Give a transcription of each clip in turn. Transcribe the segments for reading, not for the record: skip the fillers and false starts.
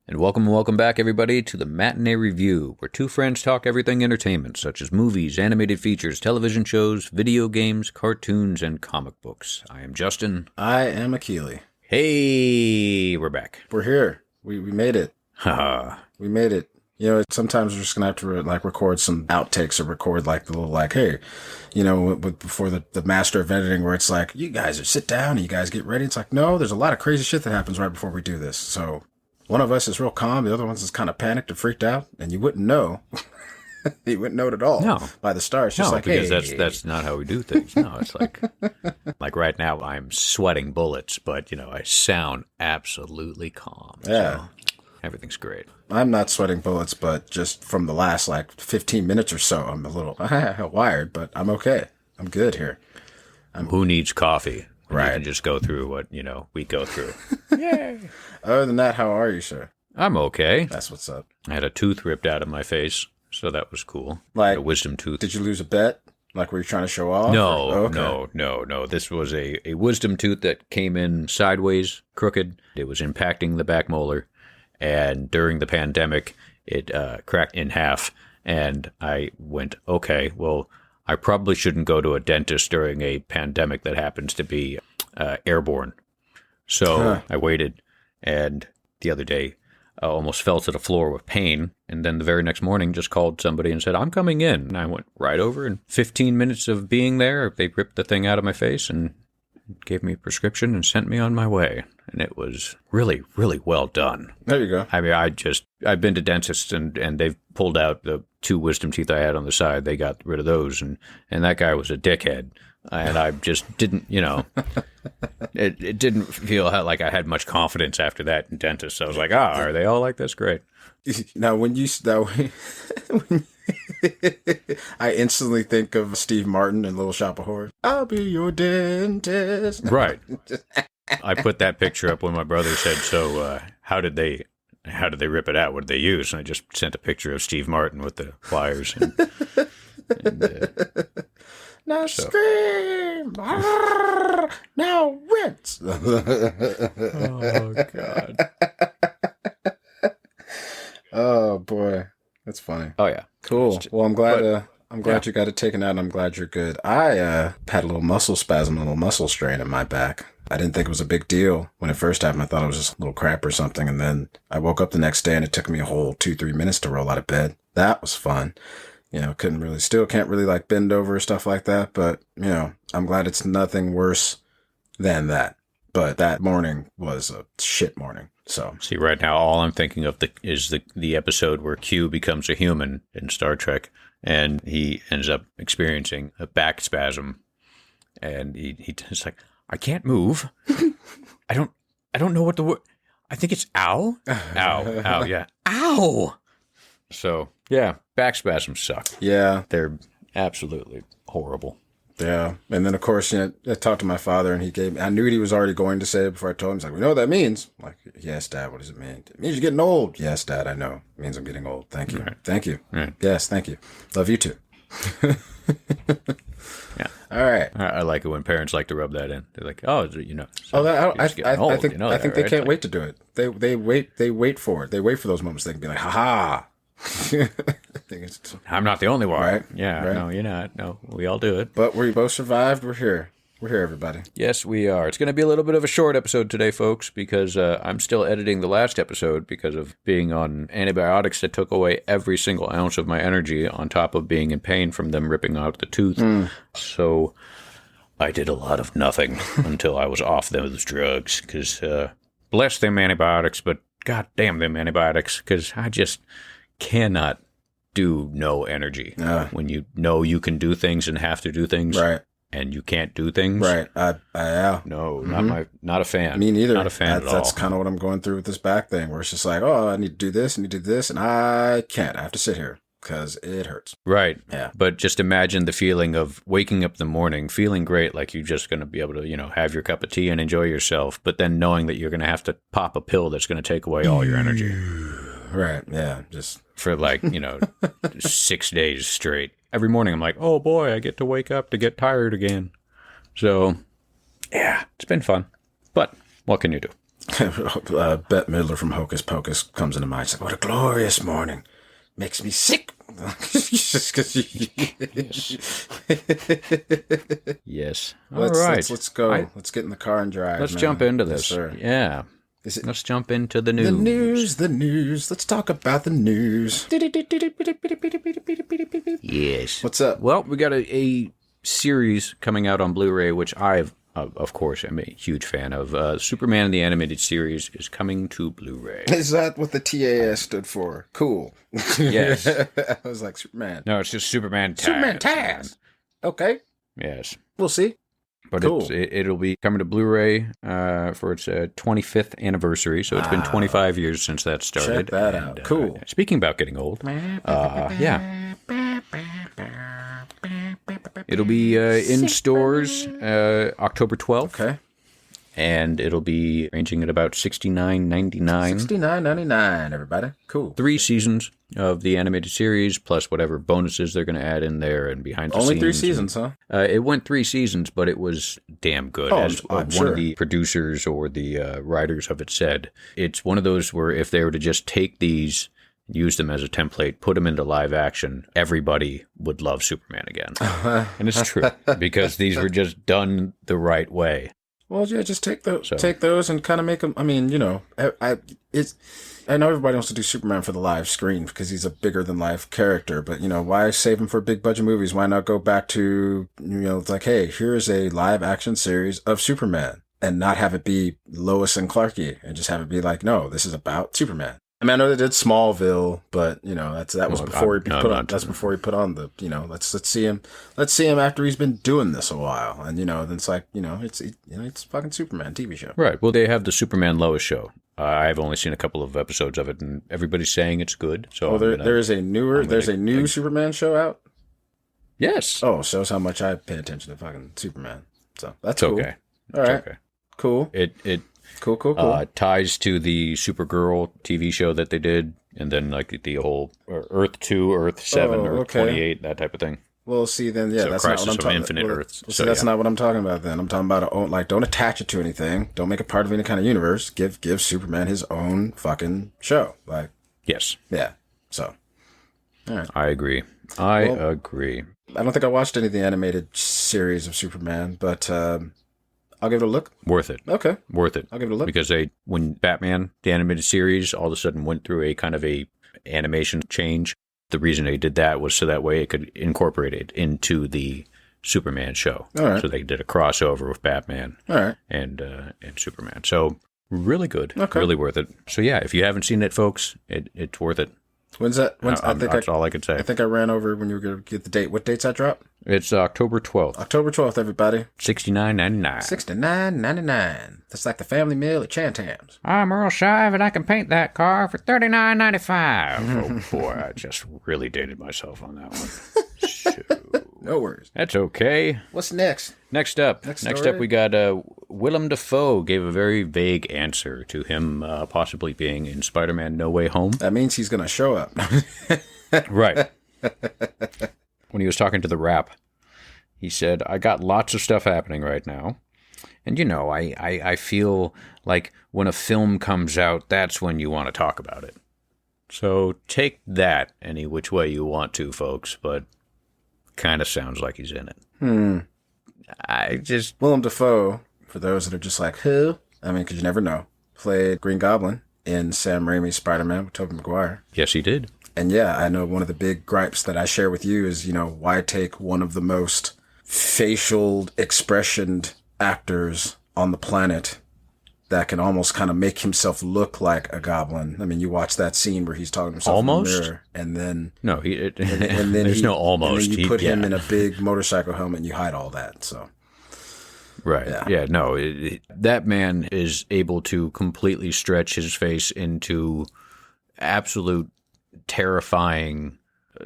And welcome back, everybody, to the Matinee Review, where two friends talk everything entertainment, such as movies, animated features, television shows, video games, cartoons, and comic books. I am Justin. I am Achille. Hey, we're back. We're here. We made it. Haha. We made it. You know, sometimes we're just going to have to record some outtakes or record the little hey, before the master of editing where it's like, you guys sit down and you guys get ready. It's like, no, there's a lot of crazy shit that happens right before we do this. So one of us is real calm. The other one is kind of panicked and freaked out. And you wouldn't know. You wouldn't know it at all. No. By the start. It's just because hey. that's not how we do things. No, it's like right now I'm sweating bullets, but, I sound absolutely calm. Yeah. So everything's great. I'm not sweating bullets, but just from the last 15 minutes or so, I'm a little wired, but I'm okay. I'm good here. Who needs coffee? Right. You can just go through what, we go through. Yay. Other than that, how are you, sir? I'm okay. That's what's up. I had a tooth ripped out of my face, so that was cool. Like a wisdom tooth. Did you lose a bet? Were you trying to show off? No, no. This was a wisdom tooth that came in sideways, crooked. It was impacting the back molar. And during the pandemic, it cracked in half. And I went, okay, well, I probably shouldn't go to a dentist during a pandemic that happens to be airborne. So I waited. And the other day, I almost fell to the floor with pain. And then the very next morning, just called somebody and said, I'm coming in. And I went right over. And 15 minutes of being there, they ripped the thing out of my face and gave me a prescription and sent me on my way. And it was really, really well done. There you go. I mean, I've been to dentists and they've pulled out the 2 wisdom teeth I had on the side. They got rid of those. And that guy was a dickhead. And I just didn't, it didn't feel like I had much confidence after that in dentists. I was like, are they all like this? Great. Now, I instantly think of Steve Martin in Little Shop of Horrors. I'll be your dentist. Right. I put that picture up when my brother said, so how did they rip it out? What did they use? And I just sent a picture of Steve Martin with the pliers. Now scream! Now rinse! Oh, God. Oh, boy. That's funny. Oh, yeah. Cool. Well, I'm glad you got it taken out, and I'm glad you're good. I had a little muscle spasm, a little muscle strain in my back. I didn't think it was a big deal when it first happened. I thought it was just a little crap or something, and then I woke up the next day, and it took me a whole 2-3 minutes to roll out of bed. That was fun. Can't really bend over or stuff like that, but, I'm glad it's nothing worse than that. But that morning was a shit morning. So see, right now, all I'm thinking of is the episode where Q becomes a human in Star Trek, and he ends up experiencing a back spasm, and he's like, I can't move. I don't know what the word. I think it's ow, ow, yeah, ow. So yeah, back spasms suck. Yeah, they're absolutely horrible. Yeah. And then, of course, I talked to my father, and I knew he was already going to say it before I told him. He's like, we know what that means. I'm like, yes, Dad, what does it mean? It means you're getting old. Yes, Dad, I know. It means I'm getting old. Thank you. Right. Thank you. Right. Yes, thank you. Love you too. Yeah. All right. I like it when parents like to rub that in. They're like, oh, so I think they can't like, wait to do it. They wait for it. They wait for those moments. They can be like, ha. I'm not the only one. Right? Yeah, right. No, you're not. No, we all do it. But we both survived. We're here. We're here, everybody. Yes, we are. It's going to be a little bit of a short episode today, folks, because I'm still editing the last episode because of being on antibiotics that took away every single ounce of my energy on top of being in pain from them ripping out the tooth. So I did a lot of nothing until I was off those drugs because bless them antibiotics, but god damn them antibiotics, because I just cannot do no energy. When you know you can do things and have to do things. Right. And you can't do things. Right. Yeah. No, not a fan. Me neither. Not a fan at all. That's kind of what I'm going through with this back thing, where it's just like, oh, I need to do this, and I can't. I have to sit here because it hurts. Right. Yeah. But just imagine the feeling of waking up in the morning, feeling great, like you're just going to be able to, have your cup of tea and enjoy yourself, but then knowing that you're going to have to pop a pill that's going to take away all your energy. Right. Yeah. Just for 6 days straight. Every morning I'm like, oh boy, I get to wake up to get tired again. So, yeah, it's been fun. But what can you do? Bette Midler from Hocus Pocus comes into mind. She's like, what a glorious morning. Makes me sick. Yes. All right. Let's go. Let's get in the car and drive. Let's jump into this. Yes, sir. Yeah. Let's jump into the news. The news. Let's talk about the news. Yes. What's up? Well, we got a series coming out on Blu Ray, which I've, of course, am a huge fan of. Superman the Animated Series is coming to Blu Ray. Is that what the TAS stood for? Cool. Yes. I was like, Superman. No, it's just Superman TAS. Superman TAS. Okay. Yes. We'll see. But cool. It'll be coming to Blu-ray for its 25th anniversary. So it's been 25 years since that started. Check that out. Cool. Speaking about getting old, yeah. It'll be in stores October 12th. Okay. And it'll be ranging at about $69.99. $69.99, everybody. Cool. 3 seasons of the animated series, plus whatever bonuses they're going to add in there and behind the scenes. Only 3 seasons, huh? It went 3 seasons, but it was damn good. Oh, As I'm one sure. of the producers or the writers of it said, it's one of those where if they were to just take these, use them as a template, put them into live action, everybody would love Superman again. And it's true, because these were just done the right way. Well, yeah, just take those and kind of make them. I mean, you know, I know everybody wants to do Superman for the live screen because he's a bigger than life character, but you know, why save him for big budget movies? Why not go back to, you know, it's like, hey, here's a live action series of Superman and not have it be Lois and Clarky and just have it be like, no, this is about Superman. I mean, I know they did Smallville, but you know that was before he put on. That's before he put on the. You know, let's see him. Let's see him after he's been doing this a while, and you know, then it's like it's fucking Superman TV show. Right. Well, they have the Superman Lois show. I've only seen a couple of episodes of it, and everybody's saying it's good. So there's a new Superman show out. Yes. Oh, shows how much I pay attention to fucking Superman. So that's cool. Okay. All right. Okay. Cool. It Cool. Ties to the Supergirl TV show that they did, and then like the whole Earth 2, Earth 7, Earth 28, that type of thing. Well, see, then, yeah, so that's Crisis not what I'm talking Infinite about. Earths. So that's not what I'm talking about then. I'm talking about, don't attach it to anything. Don't make it part of any kind of universe. Give Superman his own fucking show. Like, yes. Yeah. So, all right. I agree. I agree. I don't think I watched any of the animated series of Superman, but I'll give it a look. Worth it. Okay. Worth it. I'll give it a look. Because when Batman, the animated series, all of a sudden went through a kind of a animation change, the reason they did that was so that way it could incorporate it into the Superman show. All right. So they did a crossover with Batman and Superman. So really good. Okay. Really worth it. So yeah, if you haven't seen it, folks, it's worth it. When's that? That's all I can say. I think I ran over when you were going to get the date. What date's that drop? It's October 12th. October 12th, everybody. $69.99. $69.99. That's like the family meal at Chantam's. I'm Earl Shive, and I can paint that car for $39.95. Oh, boy, I just really dated myself on that one. Shoot. No worries. That's okay. What's next? Next up, we got Willem Dafoe gave a very vague answer to him possibly being in Spider-Man No Way Home. That means he's going to show up. Right. When he was talking to The Wrap, he said, I got lots of stuff happening right now. And, you know, I feel like when a film comes out, that's when you want to talk about it. So take that any which way you want to, folks, but kind of sounds like he's in it. Willem Dafoe, for those that are just like, who? I mean, because you never know, played Green Goblin in Sam Raimi's Spider-Man with Tobey Maguire. Yes, he did. And yeah, I know one of the big gripes that I share with you is, you know, why take one of the most facial expressioned actors on the planet that can almost kind of make himself look like a goblin. I mean, you watch that scene where he's talking to himself in the mirror, and then no, there's no almost. And then you put him in a big motorcycle helmet and you hide all that. So, right, yeah, no, that man is able to completely stretch his face into absolute terrifying,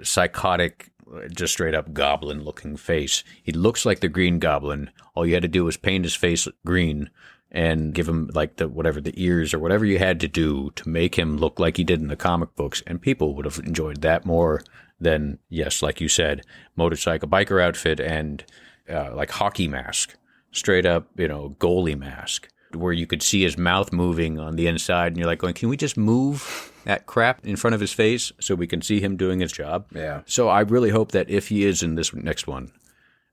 psychotic, just straight up goblin looking face. He looks like the Green Goblin. All you had to do was paint his face green and give him like the ears or whatever you had to do to make him look like he did in the comic books, and people would have enjoyed that more than, yes, like you said, biker outfit and like hockey mask, straight up, you know, goalie mask. where you could see his mouth moving on the inside, and you're like going, can we just move that crap in front of his face so we can see him doing his job? Yeah. So I really hope that if he is in this next one,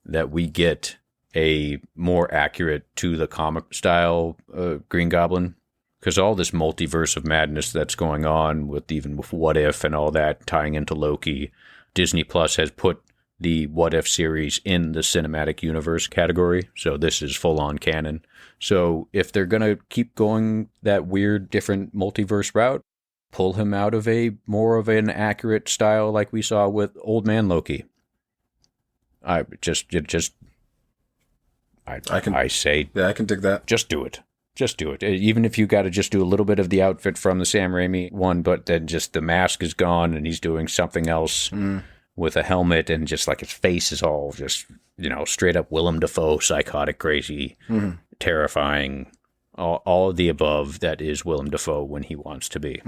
that we get a more accurate to the comic style Green Goblin. Because all this multiverse of madness that's going on with What If and all that tying into Loki, Disney Plus has put the What If series in the cinematic universe category. So this is full on canon. So if they're going to keep going that weird, different multiverse route, pull him out of a more of an accurate style like we saw with Old Man Loki. I say, I can dig that. Just do it. Just do it. Even if you got to just do a little bit of the outfit from the Sam Raimi one, but then just the mask is gone and he's doing something else with a helmet and just like his face is all just, straight up Willem Dafoe, psychotic, crazy, terrifying, all of the above that is Willem Dafoe when he wants to be.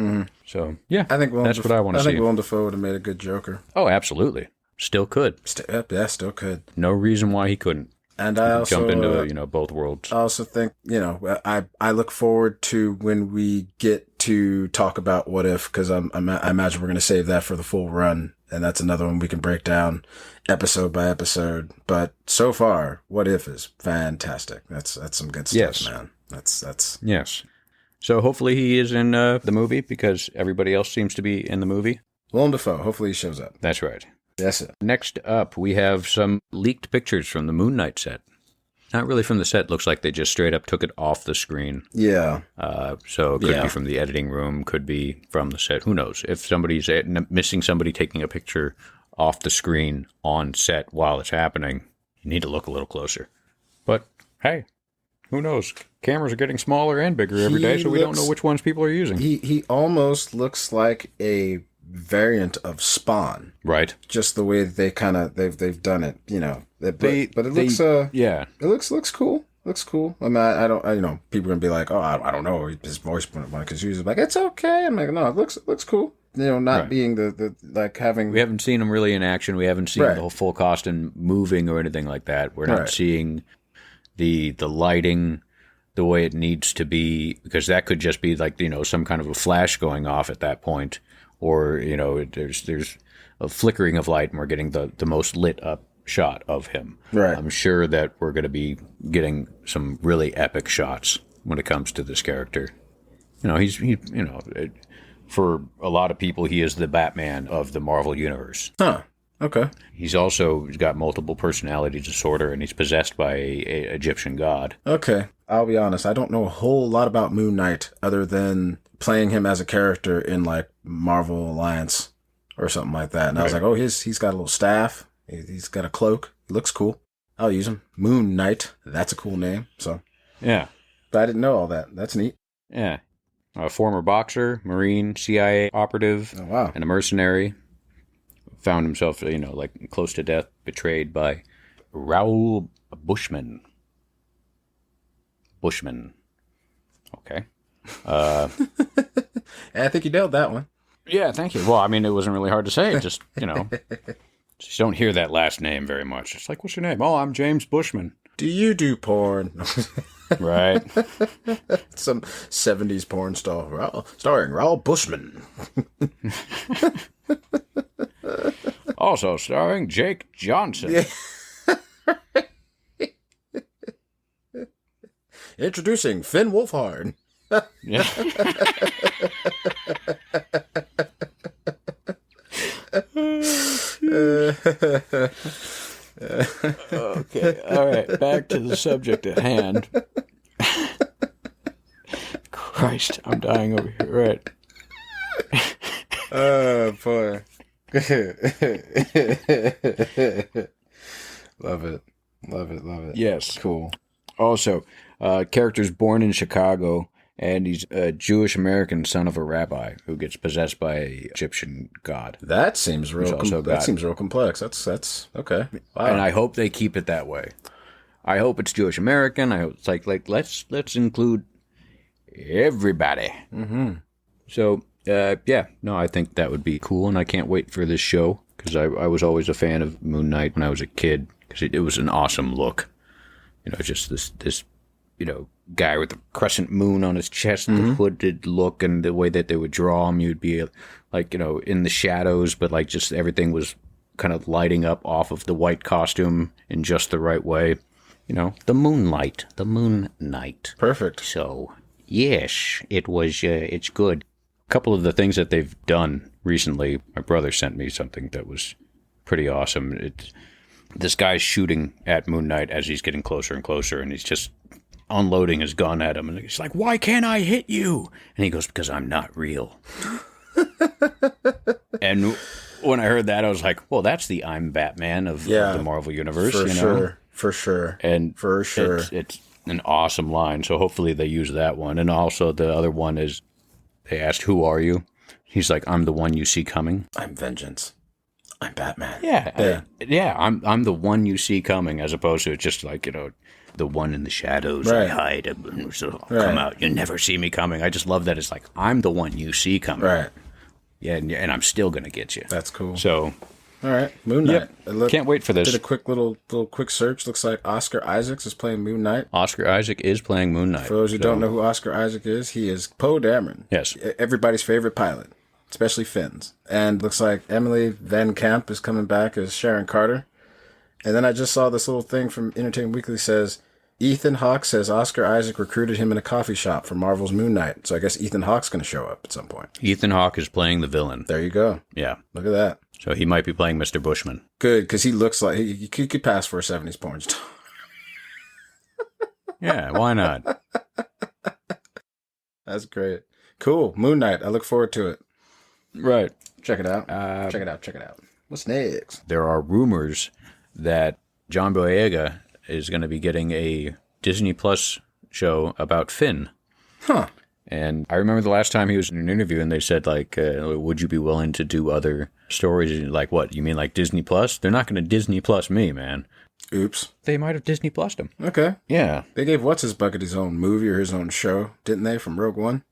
So, yeah, I think that's what I want to see. I think Willem Dafoe would have made a good Joker. Oh, absolutely. Still could. Still could. No reason why he couldn't. And I also jump into both worlds. I also think I look forward to when we get to talk about What If, because I imagine we're going to save that for the full run, and that's another one we can break down episode by episode. But so far, What If is fantastic. That's some good stuff, man. That's yes. So hopefully he is in the movie because everybody else seems to be in the movie. Willem Dafoe. Hopefully he shows up. That's right. That's it. Next up, we have some leaked pictures from the Moon Knight set. Not really from the set. Looks like they just straight up took it off the screen. Yeah. So it could be from the editing room, could be from the set. Who knows? If somebody's missing somebody taking a picture off the screen on set while it's happening, you need to look a little closer. But, hey, who knows? Cameras are getting smaller and bigger every day, so we don't know which ones people are using. He almost looks like a variant of Spawn, right? Just the way that they've done it, But it looks cool. Looks cool. I mean, people are gonna be like, oh, I don't know, his voice because he's like, it's okay. I'm like, no, it looks cool. Not being the like having. We haven't seen him really in action. We haven't seen the whole full costume moving or anything like that. We're not seeing the lighting the way it needs to be, because that could just be like some kind of a flash going off at that point. Or, there's a flickering of light and we're getting the most lit up shot of him. Right. I'm sure that we're going to be getting some really epic shots when it comes to this character. For a lot of people, he is the Batman of the Marvel Universe. Huh. Okay. He's got multiple personality disorder and he's possessed by a Egyptian god. Okay. I'll be honest. I don't know a whole lot about Moon Knight other than playing him as a character in like Marvel Alliance or something like that. And I was like, oh, he's got a little staff. He's got a cloak. He looks cool. I'll use him. Moon Knight. That's a cool name. So yeah. But I didn't know all that. That's neat. Yeah. A former boxer, Marine, CIA operative, and a mercenary. Found himself, like close to death, betrayed by Raoul Bushman. Okay. I think you nailed that one. Yeah, thank you. Well, I mean, it wasn't really hard to say. Just, just don't hear that last name very much. It's like, what's your name? Oh, I'm James Bushman. Do you do porn? Right. Some 70s porn star starring Raoul Bushman. Also starring Jake Johnson. Yeah. Introducing Finn Wolfhard. Yeah. Okay, all right, back to the subject at hand. Christ, I'm dying over here. Right. Oh, boy. Love it. Yes. Cool. Also, character's born in Chicago, and he's a Jewish-American son of a rabbi who gets possessed by an Egyptian god. That seems real. Seems real complex. That's okay. Wow. And I hope they keep it that way. I hope it's Jewish-American. I hope it's like let's include everybody. Mm-hmm. So I think that would be cool, and I can't wait for this show because I was always a fan of Moon Knight when I was a kid because it was an awesome look. Just this guy with the crescent moon on his chest, the hooded look, and the way that they would draw him, you'd be like, in the shadows, but like just everything was kind of lighting up off of the white costume in just the right way. The moonlight, the moon night. Perfect. So, yes, it's good. A couple of the things that they've done recently, my brother sent me something that was pretty awesome. This guy's shooting at Moon Knight as he's getting closer and closer, and he's just unloading his gun at him, and he's like, "Why can't I hit you?" And he goes, "Because I'm not real." And when I heard that, I was like, well, that's the I'm Batman of the Marvel Universe. For sure. It's an awesome line. So hopefully they use that one. And also the other one is, they asked, "Who are you?" He's like, "I'm the one you see coming." I'm vengeance. I'm Batman. Yeah. I'm the one you see coming, as opposed to just like, the one in the shadows. I hide and come out. You never see me coming. I just love that it's like, I'm the one you see coming. Right. Yeah, and I'm still going to get you. That's cool. So, all right, Moon Knight. Can't wait for this. Did a quick little quick search. Looks like Oscar Isaacs is playing Moon Knight. Oscar Isaac is playing Moon Knight. For those who don't know who Oscar Isaac is, he is Poe Dameron. Yes. Everybody's favorite pilot, especially Finn's. And looks like Emily Van Camp is coming back as Sharon Carter. And then I just saw this little thing from Entertainment Weekly says, Ethan Hawke says Oscar Isaac recruited him in a coffee shop for Marvel's Moon Knight. So I guess Ethan Hawke's going to show up at some point. Ethan Hawke is playing the villain. There you go. Yeah. Look at that. So he might be playing Mr. Bushman. Good, because he looks like he could pass for a 70s porn star. Yeah, why not? That's great. Cool. Moon Knight. I look forward to it. Right. Check it out. Check it out. What's next? There are rumors that John Boyega is going to be getting a Disney Plus show about Finn. Huh. And I remember the last time he was in an interview and they said, like, would you be willing to do other stories? Like, what? You mean like Disney Plus? They're not going to Disney Plus me, man. Oops. They might have Disney Plussed him. Okay. Yeah. They gave What's-His-Bucket his own movie or his own show, didn't they, from Rogue One?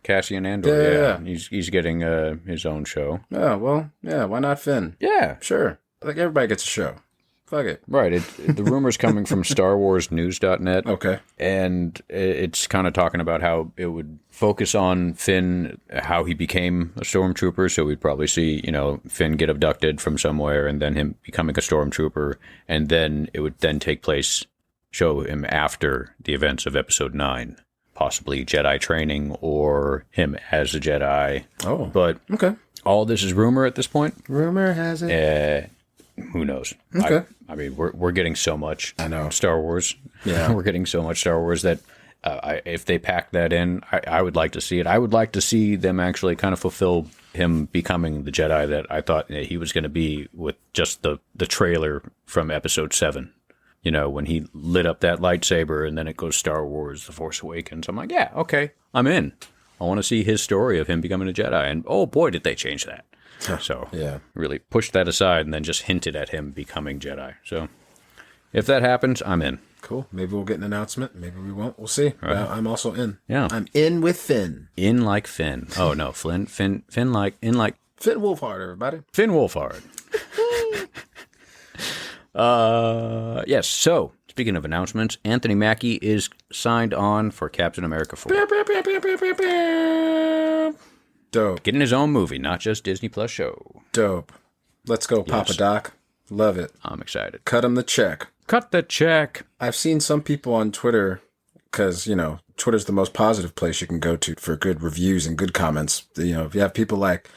Cassian Andor. Yeah. He's getting his own show. Oh, well, yeah, why not Finn? Yeah. Sure. Like, everybody gets a show. Fuck it. Right. The rumor's coming from StarWarsNews.net. Okay. And it's kind of talking about how it would focus on Finn, how he became a stormtrooper. So we'd probably see, Finn get abducted from somewhere and then him becoming a stormtrooper. And then it would then take place, show him after the events of Episode 9. Possibly Jedi training or him as a Jedi. Oh. But okay. All this is rumor at this point. Rumor has it. Who knows? Okay. I mean, we're getting so much. I know. Star Wars. Yeah. We're getting so much Star Wars that if they pack that in, I would like to see it. I would like to see them actually kind of fulfill him becoming the Jedi that I thought he was going to be with just the trailer from Episode 7. When he lit up that lightsaber and then it goes Star Wars, The Force Awakens. I'm like, yeah, okay, I'm in. I want to see his story of him becoming a Jedi. And oh boy, did they change that. So yeah, really pushed that aside and then just hinted at him becoming Jedi. So if that happens, I'm in. Cool. Maybe we'll get an announcement. Maybe we won't. We'll see. Right. I'm also in. Yeah. I'm in with Finn. In like Finn. Oh, no. Finn like. Finn Wolfhard, everybody. Finn Wolfhard. Yes. So, speaking of announcements, Anthony Mackie is signed on for Captain America 4. Dope. Getting his own movie, not just Disney Plus show. Dope. Let's go, Papa Doc. Love it. I'm excited. Cut him the check. Cut the check. I've seen some people on Twitter, because, Twitter's the most positive place you can go to for good reviews and good comments. If you have people like,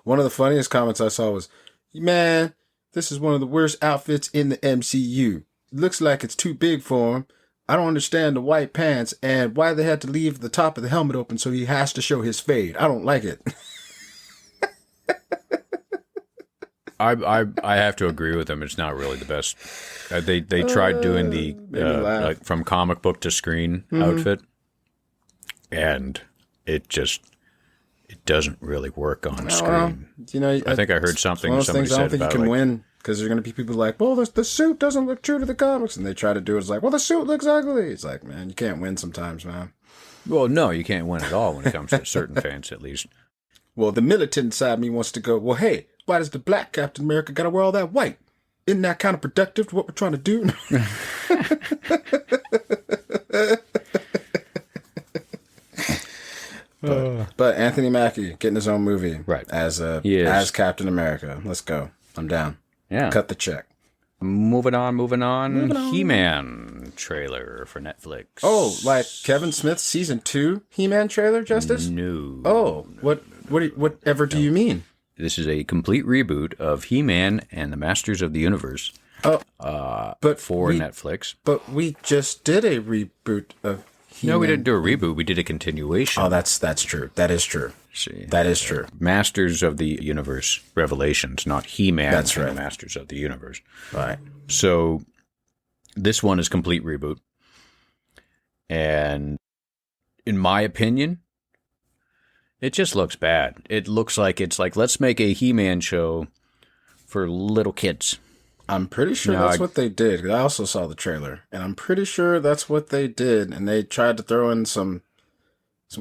one of the funniest comments I saw was, man, this is one of the worst outfits in the MCU. It looks like it's too big for him. I don't understand the white pants and why they had to leave the top of the helmet open so he has to show his fade. I don't like it. I have to agree with them. It's not really the best. They tried doing the like from comic book to screen outfit, and it doesn't really work on screen. I think I heard something somebody said I don't think about you can like, win. Because there's going to be people like, well, the suit doesn't look true to the comics. And they try to do it. It's like, well, the suit looks ugly. It's like, man, you can't win sometimes, man. Well, no, you can't win at all when it comes to certain fans, at least. Well, the militant side of me wants to go, well, hey, why does the black Captain America got to wear all that white? Isn't that kind of productive to what we're trying to do? But Anthony Mackie getting his own movie, Right. as Captain America. Let's go. I'm down. Yeah. Cut the check. Moving on. He-Man trailer for Netflix. Oh, like Kevin Smith's season 2 He-Man trailer, Justice? No. Oh, whatever do you mean? This is a complete reboot of He-Man and the Masters of the Universe. But for Netflix. But we just did a reboot of He-Man. No, we didn't do a reboot. We did a continuation. Oh, that's true. That is true. See, that is true. Masters of the Universe Revelations, not He-Man. That's right. And the Masters of the Universe. Right. So this one is complete reboot. And in my opinion, it just looks bad. It looks like it's like, let's make a He-Man show for little kids. I'm pretty sure that's what they did. I also saw the trailer, and I'm pretty sure that's what they did. And they tried to throw in some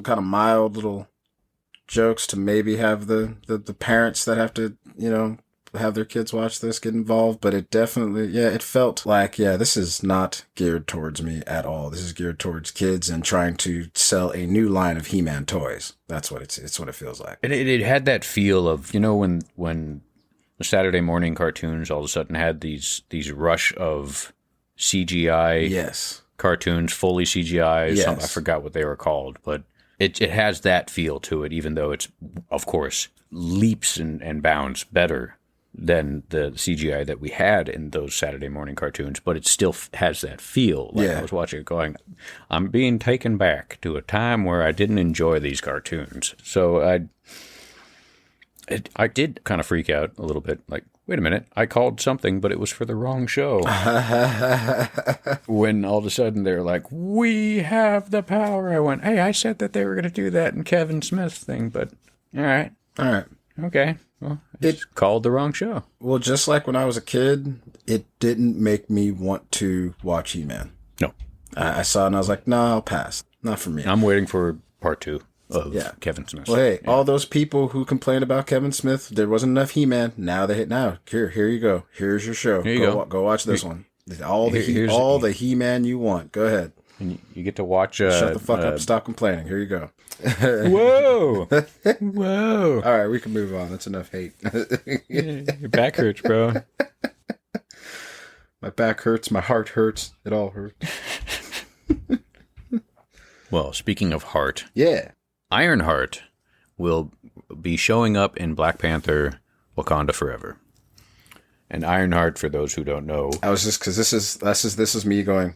kind of mild little jokes to maybe have the parents that have to, have their kids watch this get involved. But it definitely, it felt like, this is not geared towards me at all. This is geared towards kids and trying to sell a new line of He-Man toys. That's what it's what it feels like. And it had that feel of, when the Saturday morning cartoons all of a sudden had these rush of CGI cartoons, fully CGI. Yes. I forgot what they were called, but it has that feel to it, even though it's, of course, leaps and bounds better than the CGI that we had in those Saturday morning cartoons, but it still has that feel. Like I was watching it going, I'm being taken back to a time where I didn't enjoy these cartoons. So I did kind of freak out a little bit, like, wait a minute, I called something, but it was for the wrong show. When all of a sudden they're like, we have the power. I went, hey, I said that they were going to do that in Kevin Smith's thing, but all right. Okay. Well, it's called the wrong show. Well, just like when I was a kid, it didn't make me want to watch He-Man. No. I saw it and I was like, no, I'll pass. Not for me. I'm waiting for part 2 of Kevin Smith. Well, hey, all those people who complained about Kevin Smith, there wasn't enough He-Man. Now here you go. Here's your show. Here you go. Go watch this one. All the He-Man you want. Go ahead. And you get to watch. Shut the fuck up. Stop complaining. Here you go. Whoa. Whoa. All right, we can move on. That's enough hate. Your back hurts, bro. My back hurts. My heart hurts. It all hurts. Well, speaking of heart. Yeah. Ironheart will be showing up in Black Panther Wakanda Forever. And Ironheart, for those who don't know. I was just, because this is me going,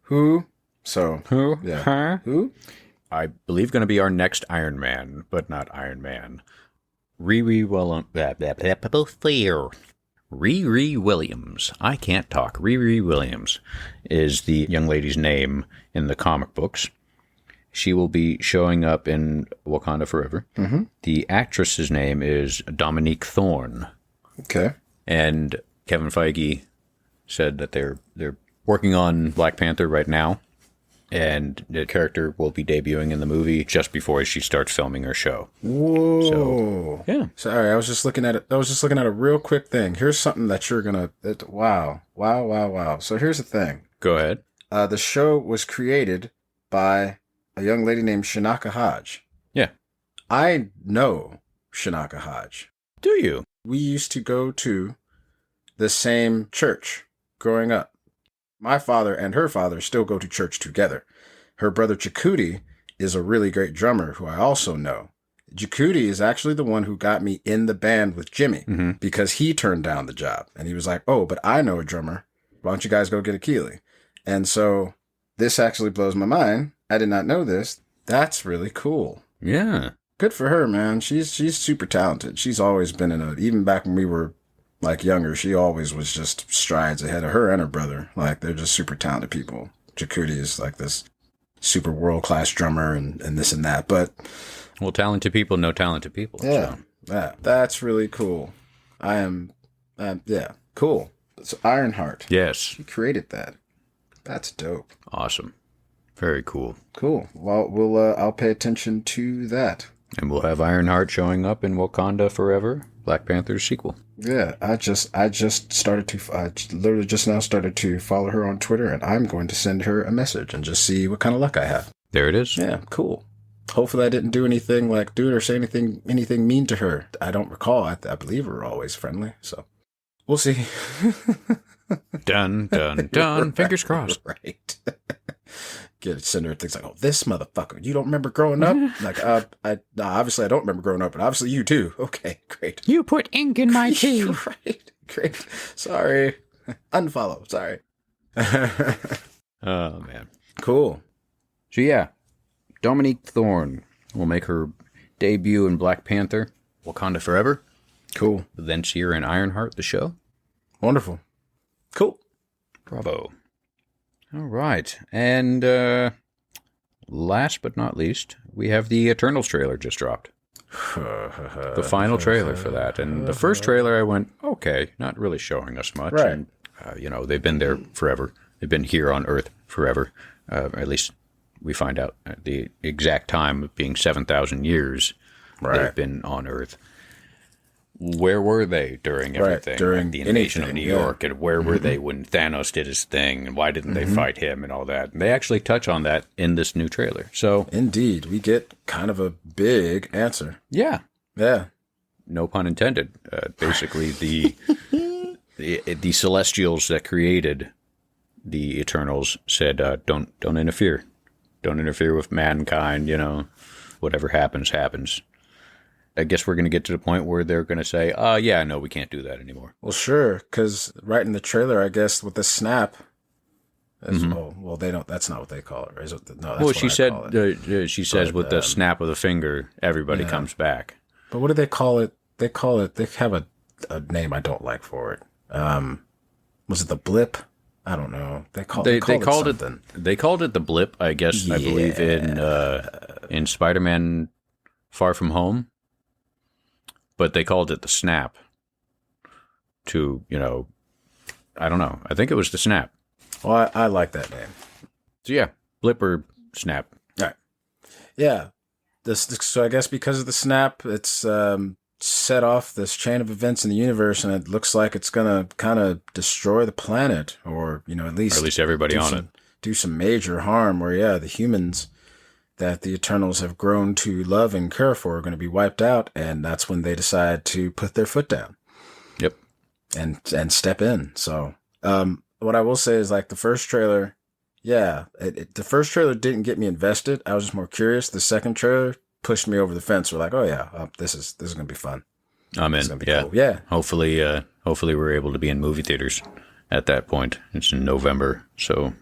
who? So. Who? Yeah. Huh? Who? I believe going to be our next Iron Man, but not Iron Man. Riri Williams. I can't talk. Riri Williams is the young lady's name in the comic books. She will be showing up in Wakanda Forever. Mm-hmm. The actress's name is Dominique Thorne. Okay. And Kevin Feige said that they're working on Black Panther right now, and the character will be debuting in the movie just before she starts filming her show. Whoa. So, yeah. Sorry, I was just looking at it. I was just looking at a real quick thing. Here's something that you're gonna. Wow. So here's the thing. Go ahead. The show was created by a young lady named Shanaka Hodge. Yeah. I know Shanaka Hodge. Do you? We used to go to the same church growing up. My father and her father still go to church together. Her brother Chakudi is a really great drummer who I also know. Chakudi is actually the one who got me in the band with Jimmy because he turned down the job. And he was like, oh, but I know a drummer. Why don't you guys go get a Keeley? And so this actually blows my mind. I did not know this. That's really cool. Yeah. Good for her, man. She's super talented. She's always been even back when we were like younger, she always was just strides ahead of her and her brother. Like, they're just super talented people. Chakudi is like this super world-class drummer and this and that. But well, talented people know talented people. Yeah. So. Yeah. That's really cool. Cool. It's Ironheart. Yes. She created that. That's dope. Awesome. Very cool. Cool. Well, I'll pay attention to that. And we'll have Ironheart showing up in Wakanda Forever. Black Panther's sequel. Yeah, I literally just now started to follow her on Twitter, and I'm going to send her a message and just see what kind of luck I have. There it is. Yeah, cool. Hopefully I didn't do anything like do it or say anything mean to her. I don't recall. I believe we're always friendly, so we'll see. Done. Right, Fingers crossed. Right. Send her things like, "Oh, this motherfucker. You don't remember growing up?" Like, obviously I don't remember growing up, but obviously you too. Okay, great. You put ink in my tea. Right. Great. Sorry. Unfollow. Sorry. Oh man. Cool. So yeah, Dominique Thorne will make her debut in Black Panther, Wakanda Forever. Cool. Then see her in Ironheart, the show. Wonderful. Cool. Bravo. All right. And last but not least, we have the Eternals trailer just dropped. The final trailer for that. And the first trailer I went, okay, not really showing us much. Right. And, they've been there forever. They've been here on Earth forever. Or at least we find out at the exact time of being 7,000 years they've been on Earth. Where were they during everything? During the invasion of New York, and where were Mm-hmm. they when Thanos did his thing, and why didn't they fight him and all that? And they actually touch on that in this new trailer. So, indeed, we get kind of a big answer. yeah, no pun intended. Basically, the Celestials that created the Eternals said, "Don't interfere, don't interfere with mankind. Whatever happens." I guess we're going to get to the point where they're going to say, yeah, no, we can't do that anymore. Well, sure, because right in the trailer, I guess, with the snap, well, they don't, that's not what they call it, right? No, that's she says with the snap of the finger, everybody comes back. But what do they call it? They have a name I don't like for it. Was it the blip? I don't know. They called it something. They called it the blip, I guess, I believe, in Spider-Man Far From Home. But they called it the snap to, I don't know. I think it was the snap. Well, I like that name. So yeah, blip or snap. All right. Yeah. So I guess because of the snap, it's set off this chain of events in the universe, and it looks like it's going to kind of destroy the planet, or, at least everybody on it. Do some major harm where, the humans that the Eternals have grown to love and care for are going to be wiped out, and that's when they decide to put their foot down. Yep. And step in. So, what I will say is, like, the first trailer, the first trailer didn't get me invested. I was just more curious. The second trailer pushed me over the fence. We're like, oh yeah, this is going to be fun. I'm in. Cool. Yeah. Hopefully we're able to be in movie theaters at that point. It's in November, so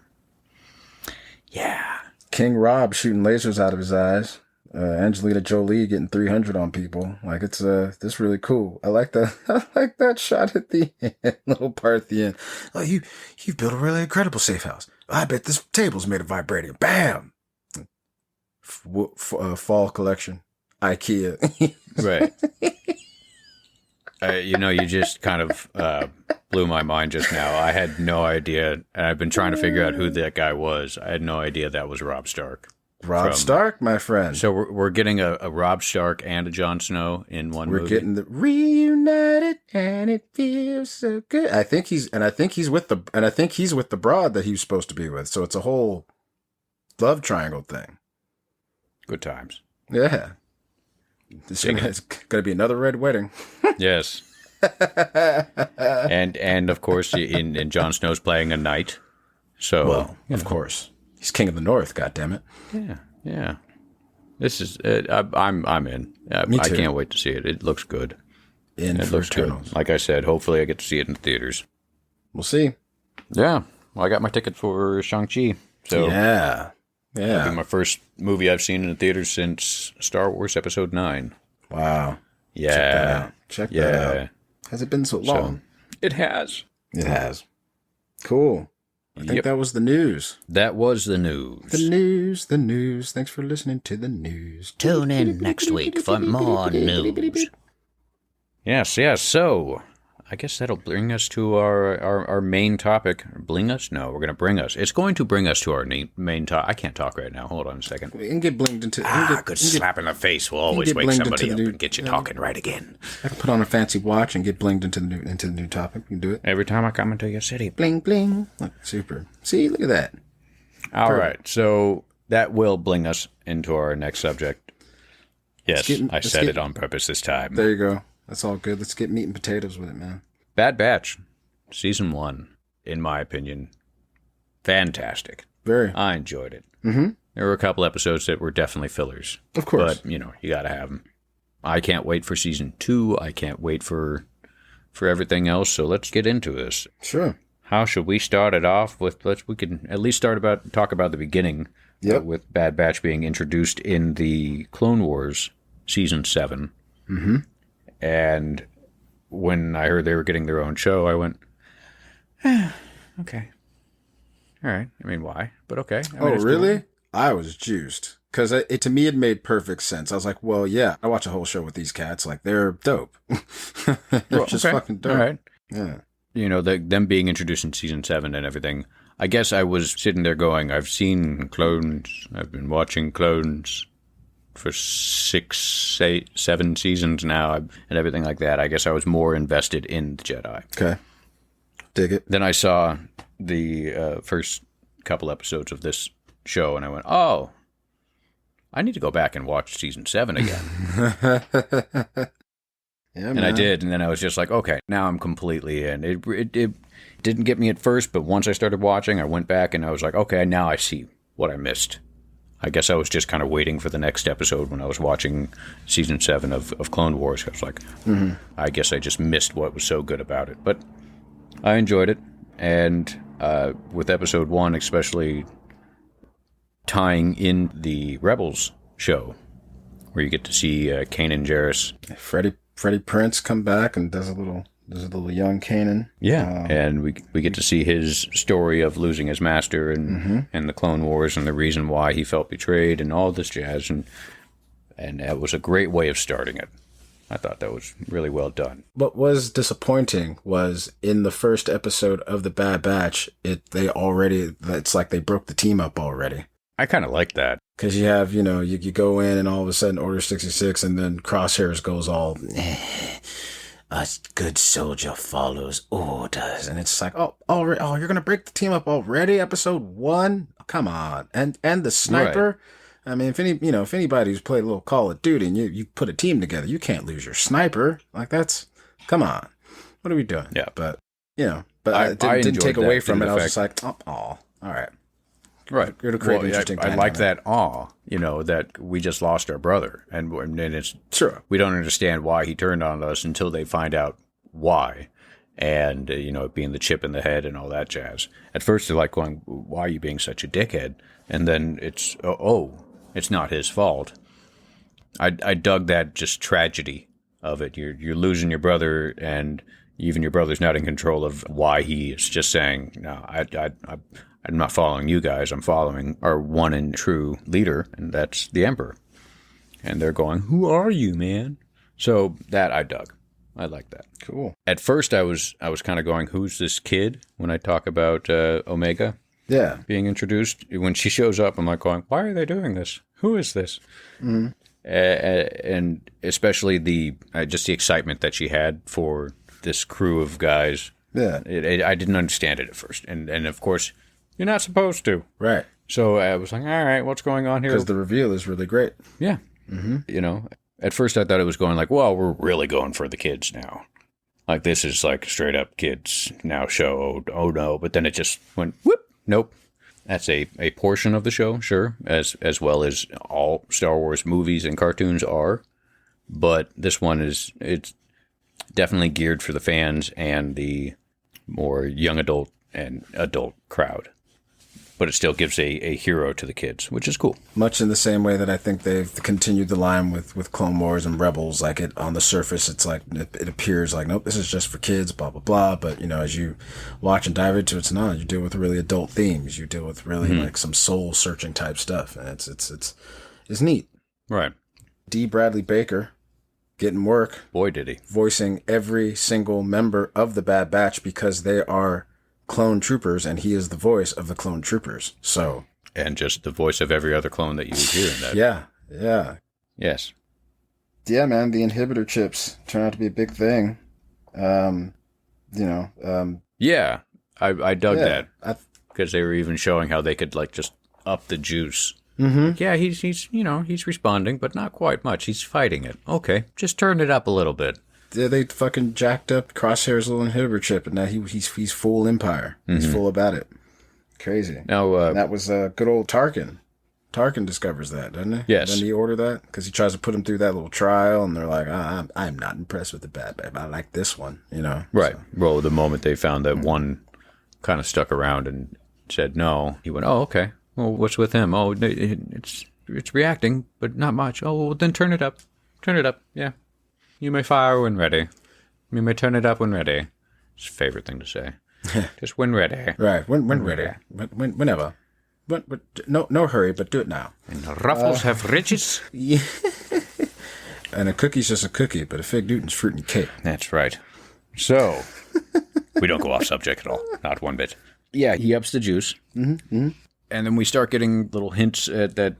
yeah. King Rob shooting lasers out of his eyes. Angelina Jolie getting 300 on people. Like, it's this really cool. I like that. I like that shot at the end, little part at the end. Oh, you've built a really incredible safe house. I bet this table's made of vibranium. Bam. Fall collection, IKEA. Right. You just kind of blew my mind just now. I had no idea, and I've been trying to figure out who that guy was. I had no idea that was Rob Stark. Rob Stark, my friend. So we're getting a Rob Stark and a Jon Snow in one movie. We're getting the reunited, and it feels so good. I think he's with the broad that he was supposed to be with. So it's a whole love triangle thing. Good times. Yeah. It's going to be another red wedding. Yes. and of course, in Jon Snow's playing a knight. So, well, of course, he's king of the North. God damn it. Yeah. This is. I'm in. Me too. I can't wait to see it. It looks good. It looks good. Like I said, hopefully I get to see it in the theaters. We'll see. Yeah. Well, I got my ticket for Shang-Chi. So yeah. That'll be my first movie I've seen in the theaters since Star Wars Episode 9. Wow. Yeah. Check that out. Has it been so long? It has. It has. Cool. I think that was the news. That was the news. The news. Thanks for listening to the news. Tune in next week for more news. Yes. So, I guess that'll bring us to our main topic. Bling us? No, we're going to bring us. It's going to bring us to our main topic. I can't talk right now. Hold on a second. We can get blinged into... Good slap in the face will always wake somebody up and get you talking right again. I can put on a fancy watch and get blinged into the new topic. You can do it. Every time I come into your city. Bling, bling. Look, super. See, look at that. All right, so that will bling us into our next subject. Yes, I said it on purpose this time. There you go. That's all good. Let's get meat and potatoes with it, man. Bad Batch, season 1, in my opinion, fantastic. Very. I enjoyed it. Mm-hmm. There were a couple episodes that were definitely fillers. Of course. But, you got to have them. I can't wait for season 2. I can't wait for everything else. So let's get into this. Sure. How should we start it off with? We can at least talk about the beginning. Yep. With Bad Batch being introduced in the Clone Wars season 7. Mm-hmm. And when I heard they were getting their own show, I went, okay. All right. I mean, why? But okay. Really? Cool. I was juiced. Because to me, it made perfect sense. I was like, well, yeah, I watch a whole show with these cats. Like, they're dope. They're just fucking dope. All right. Yeah. Them being introduced in season 7 and everything, I guess I was sitting there going, I've seen clones. I've been watching clones for 6, 8, 7 seasons now and everything like that. I guess I was more invested in the Jedi. Okay. Dig it. Then I saw the first couple episodes of this show and I went, oh, I need to go back and watch season 7 again. Yeah, and man. I did. And then I was just like, okay, now I'm completely in. It didn't get me at first, but once I started watching, I went back and I was like, okay, now I see what I missed. I guess I was just kind of waiting for the next episode when I was watching season 7 of Clone Wars. I was like, I guess I just missed what was so good about it. But I enjoyed it. And with episode 1, especially tying in the Rebels show, where you get to see Kanan Jarrus. Freddie Prinze come back and does a little young Kanan. Yeah, and we get to see his story of losing his master and the Clone Wars and the reason why he felt betrayed and all this jazz. And that was a great way of starting it. I thought that was really well done. What was disappointing was in the first episode of The Bad Batch, it's like they broke the team up already. I kind of like that. Because you have, you go in and all of a sudden Order 66 and then Crosshairs goes all, a good soldier follows orders. And it's like, you're going to break the team up already? Episode 1? Come on. And the sniper? Right. I mean, if anybody's played a little Call of Duty and you put a team together, you can't lose your sniper. Like, come on. What are we doing? Yeah. But it didn't take away from it. I was just like, all right. Right. You're to create interesting I like that awe, that we just lost our brother. And it's sure. We don't understand why he turned on us until they find out why. And, it being the chip in the head and all that jazz. At first, they're like going, why are you being such a dickhead? And then it's, it's not his fault. I dug that just tragedy of it. You're losing your brother, and even your brother's not in control of why he is just saying, no, I'm not following you guys. I'm following our one and true leader, and that's the Emperor. And they're going, who are you, man? So that I dug. I like that. Cool. At first, I was kind of going, who's this kid? When I talk about Omega being introduced. When she shows up, I'm like going, why are they doing this? Who is this? Mm-hmm. And especially just the excitement that she had for this crew of guys. Yeah. I didn't understand it at first. And of course, you're not supposed to. Right. So I was like, all right, what's going on here? Because the reveal is really great. Yeah. Mm-hmm. At first I thought it was going like, well, we're really going for the kids now. Like, this is like straight up kids now show. Oh no. But then it just went, whoop, nope. That's a portion of the show, sure, as well as all Star Wars movies and cartoons are. But this one it's definitely geared for the fans and the more young adult and adult crowd. But it still gives a hero to the kids, which is cool. Much in the same way that I think they've continued the line with Clone Wars and Rebels. Like, it on the surface, it's like it appears like, nope, this is just for kids, blah blah blah. But as you watch and dive into it, it's not. You deal with really adult themes. You deal with really like some soul searching type stuff, and it's neat. Right. D. Bradley Baker getting work. Boy, did he. Voicing every single member of the Bad Batch because they are clone troopers, and he is the voice of the clone troopers. So, and just the voice of every other clone that you would hear in that. Yeah. Yes. Yeah, man, the inhibitor chips turn out to be a big thing. Yeah, I dug that. Because they were even showing how they could, like, just up the juice. Mm-hmm. Yeah, he's responding, but not quite much. He's fighting it. Okay, just turn it up a little bit. Yeah, they fucking jacked up Crosshair's little inhibitor chip, and now he's full Empire. He's full about it. Crazy. Now, that was good old Tarkin. Tarkin discovers that, doesn't he? Yes. Doesn't he order that? Because he tries to put him through that little trial, and they're like, I'm not impressed with the Bad Batch. I like this one, Right. So. Well, the moment they found that one kind of stuck around and said no, he went, oh, okay. Well, what's with him? Oh, it's reacting, but not much. Oh, well, then turn it up. Turn it up, yeah. You may fire when ready. You may turn it up when ready. It's a favorite thing to say. Just when ready. Right, when ready. Whenever. But no hurry, but do it now. And ruffles have riches. Yeah. And a cookie's just a cookie, but a fig Newton's fruit and cake. That's right. So, we don't go off subject at all. Not one bit. Yeah, he ups the juice. Mm-hmm. And then we start getting little hints at that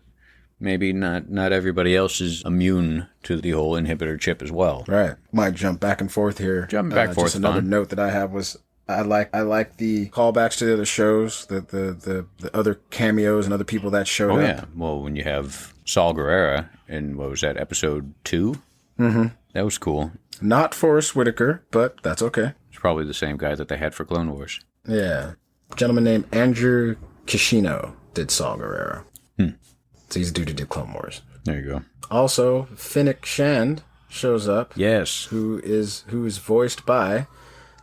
maybe not everybody else is immune to the whole inhibitor chip as well. Right. Might jump back and forth here. Jumping back and forth. Just another note that I have was I like the callbacks to the other shows, the other cameos and other people that showed up. Oh yeah. Well, when you have Saul Guerrera in, what was that, episode 2? Mm-hmm. That was cool. Not Forrest Whitaker, but that's okay. It's probably the same guy that they had for Clone Wars. Yeah. A gentleman named Andrew Kishino did Saul Guerrero. So he's a dude who did Clone Wars. There you go. Also, Finnick Shand shows up. Yes. Who is voiced by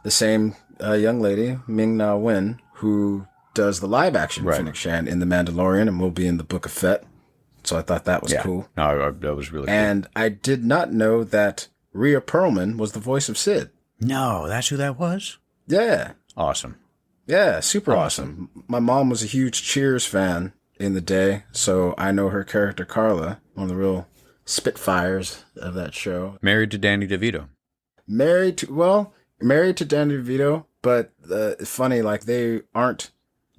the same young lady, Ming-Na Wen, who does the live-action Finnick Shand in The Mandalorian and will be in the Book of Fett. So I thought that was cool. No, that was really cool. And I did not know that Rhea Perlman was the voice of Sid. No, that's who that was? Yeah. Awesome. Yeah, super awesome. My mom was a huge Cheers fan in the day, so I know her character Carla, one of the real spitfires of that show. Married to Danny DeVito. Married to Danny DeVito, but funny, like they aren't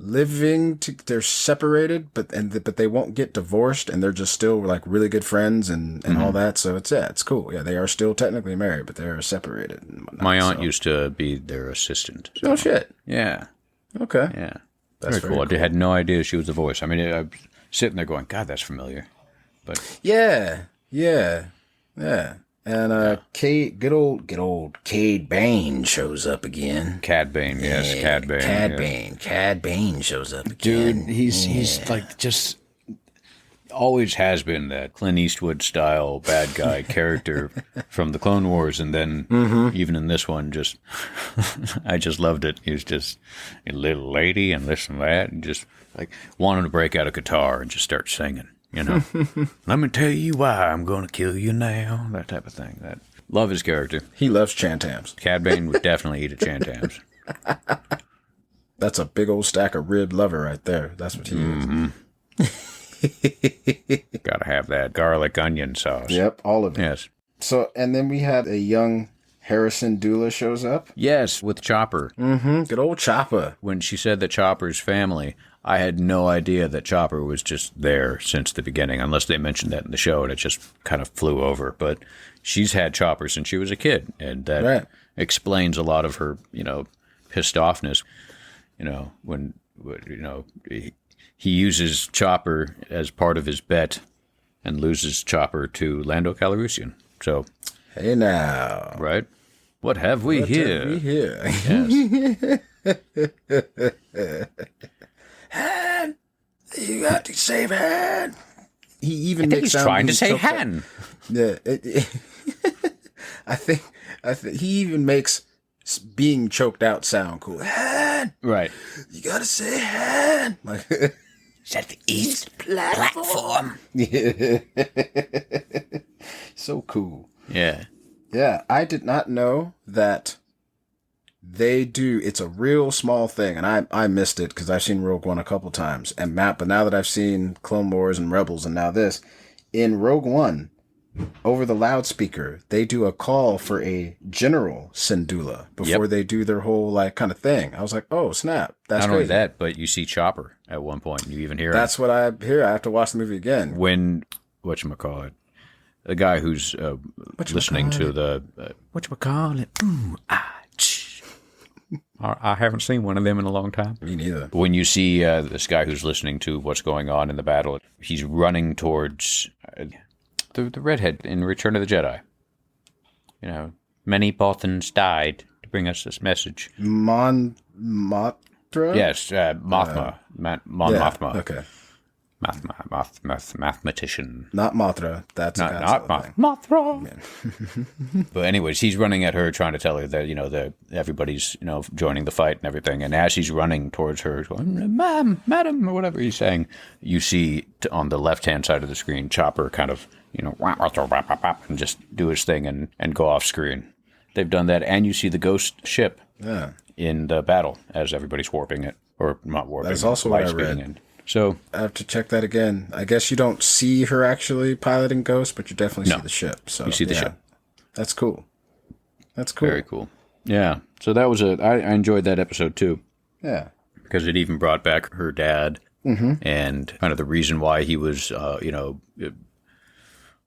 they're separated, but they won't get divorced, and they're just still like really good friends and all that. So it's cool. Yeah, they are still technically married, but they are separated. And whatnot, my aunt used to be their assistant. So. Oh shit. Yeah. Okay. Yeah. That's very cool. I had no idea she was the voice. I mean, I was sitting there going, God, that's familiar. But yeah. And good old Cade Bane shows up again. Cad Bane, yes, yeah, Cad Bane. Cad Bane shows up again. Dude, he's like just always has been that Clint Eastwood style bad guy character from the Clone Wars, and then even in this one, just I just loved it. He was just a little lady and this and that, and just like wanting to break out a guitar and just start singing. You know, let me tell you why I'm going to kill you now. That type of thing. That love his character. He loves Chantams. Cad Bane would definitely eat a Chantams. That's a big old stack of rib lover right there. That's what he is. Gotta have that garlic onion sauce. Yep, all of it. Yes. So, and then we had a young Harrison Dula shows up. Yes, with Chopper. Mm-hmm. Good old Chopper. When she said that Chopper's family, I had no idea that Chopper was just there since the beginning, unless they mentioned that in the show, and it just kind of flew over. But she's had Chopper since she was a kid, and that explains a lot of her, pissed offness. When he uses Chopper as part of his bet and loses Chopper to Lando Calrissian. So, hey now, right? What have we here? Yes. Han, you got to save Han. He even makes he's trying to say Han. Yeah, I think he even makes being choked out sound cool. Han, right? You gotta say Han. Like, is that the East platform? Yeah, so cool. Yeah. Yeah, I did not know that they do. It's a real small thing, and I missed it because I've seen Rogue One a couple times. But now that I've seen Clone Wars and Rebels and now this, in Rogue One, over the loudspeaker, they do a call for a general Syndulla before they do their whole like kind of thing. I was like, oh snap, that's Not crazy. only that, but you see Chopper at one point. You even hear That's what I hear. I have to watch the movie again. when whatchamacallit, the guy who's listening to the whatchamacallit. I haven't seen one of them in a long time. Me neither. When you see this guy who's listening to what's going on in the battle, he's running towards the redhead in Return of the Jedi. You know, many Bothans died to bring us this message. Mothra? Yes, Mothma. Mothma. Okay. Mathematician. Not Mothra. That's Not Mothra. But anyways, he's running at her, trying to tell her that, you know, that everybody's, you know, joining the fight and everything. And as he's running towards her, going, "Ma'am, madam," or whatever he's saying, you see on the left-hand side of the screen, Chopper kind of, you know, and just do his thing and go off screen. They've done that, and you see the ghost ship in the battle as everybody's warping it, or not warping. That's also what I read. In. So I have to check that again. I guess you don't see her actually piloting Ghost, but you definitely see the ship. So you see the ship. That's cool. That's cool. Very cool. Yeah. So that was I enjoyed that episode too. Yeah. Because it even brought back her dad and kind of the reason why he was, you know,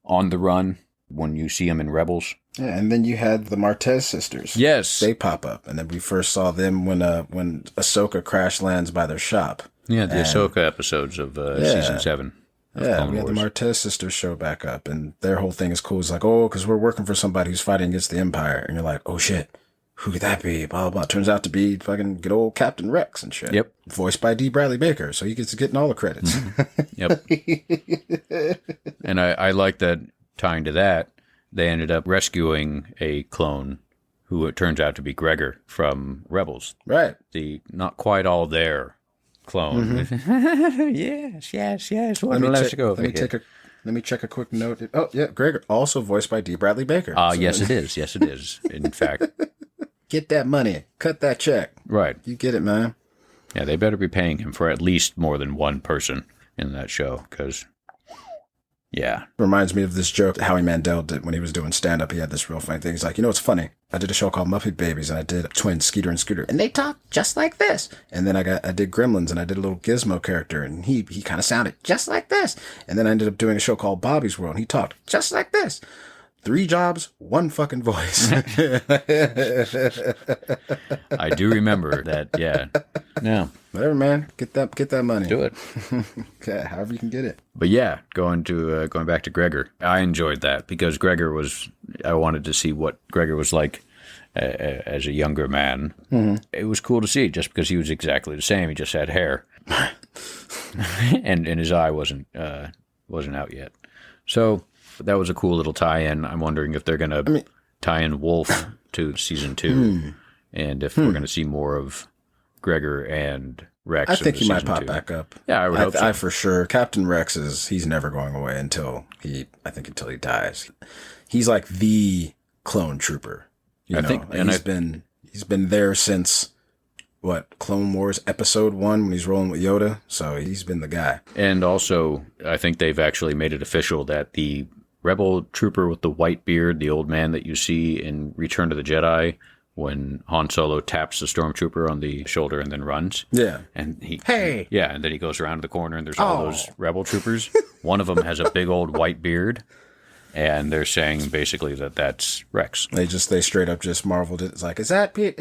on the run when you see him in Rebels. Yeah, and then you had the Martez sisters. Yes. They pop up, and then we first saw them when Ahsoka crash lands by their shop. Yeah, the Ahsoka episodes of season 7. Yeah, we had the Martez sisters show back up, and their whole thing is cool. It's like, oh, because we're working for somebody who's fighting against the Empire. And you're like, oh, shit, who could that be? Blah, blah, blah. Turns out to be fucking good old Captain Rex and shit. Yep. Voiced by D. Bradley Baker, so he gets getting all the credits. Yep. And I like that, tying to that, they ended up rescuing a clone who it turns out to be Gregor from Rebels. Right. The not quite all there clone. yes. Let me check a quick note. Oh, yeah, Gregor, also voiced by D. Bradley Baker. Yes, it is. Yes, it is. In fact. Get that money. Cut that check. Right. You get it, man. Yeah, they better be paying him for at least more than one person in that show, because, yeah. Reminds me of this joke Howie Mandel did when he was doing stand-up. He had this real funny thing. He's like, you know what's funny? I did a show called Muppet Babies, and I did twins, Skeeter and Scooter, and they talk just like this. And then I did Gremlins, and I did a little Gizmo character, and he kind of sounded just like this. And then I ended up doing a show called Bobby's World, and he talked just like this. 3 jobs, 1 fucking voice. I do remember that, yeah. Yeah. Whatever, man. Get that money. Do it. Okay, however you can get it. But yeah, going back to Gregor, I enjoyed that because I wanted to see what Gregor was like as a younger man. Mm-hmm. It was cool to see just because he was exactly the same. He just had hair. and his eye wasn't out yet. So that was a cool little tie-in. I'm wondering if they're going to tie in Wolf to season 2 and if we're going to see more of Gregor and Rex. I think he might pop back up. Yeah, I would hope so. I for sure. Captain Rex he's never going away until he dies. He's like the clone trooper. He's been there since Clone Wars Episode 1 when he's rolling with Yoda. So he's been the guy. And also, I think they've actually made it official that the Rebel trooper with the white beard, the old man that you see in Return to the Jedi, when Han Solo taps the stormtrooper on the shoulder and then runs. Yeah. And hey! Yeah, and then he goes around the corner and there's all those Rebel troopers. One of them has a big old white beard. And they're saying basically that that's Rex. They straight up just marveled it. It's like, is that Peter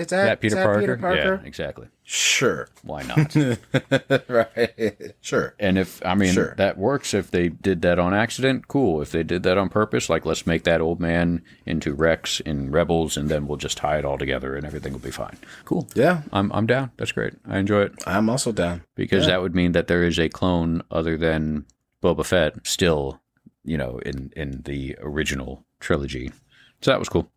Parker? Yeah, exactly. Sure. Why not? Right. Sure. And that works. If they did that on accident, cool. If they did that on purpose, like let's make that old man into Rex in Rebels and then we'll just tie it all together and everything will be fine. Cool. Yeah. I'm down. That's great. I enjoy it. I'm also down. Because that would mean that there is a clone other than Boba Fett still, in the original trilogy. So that was cool.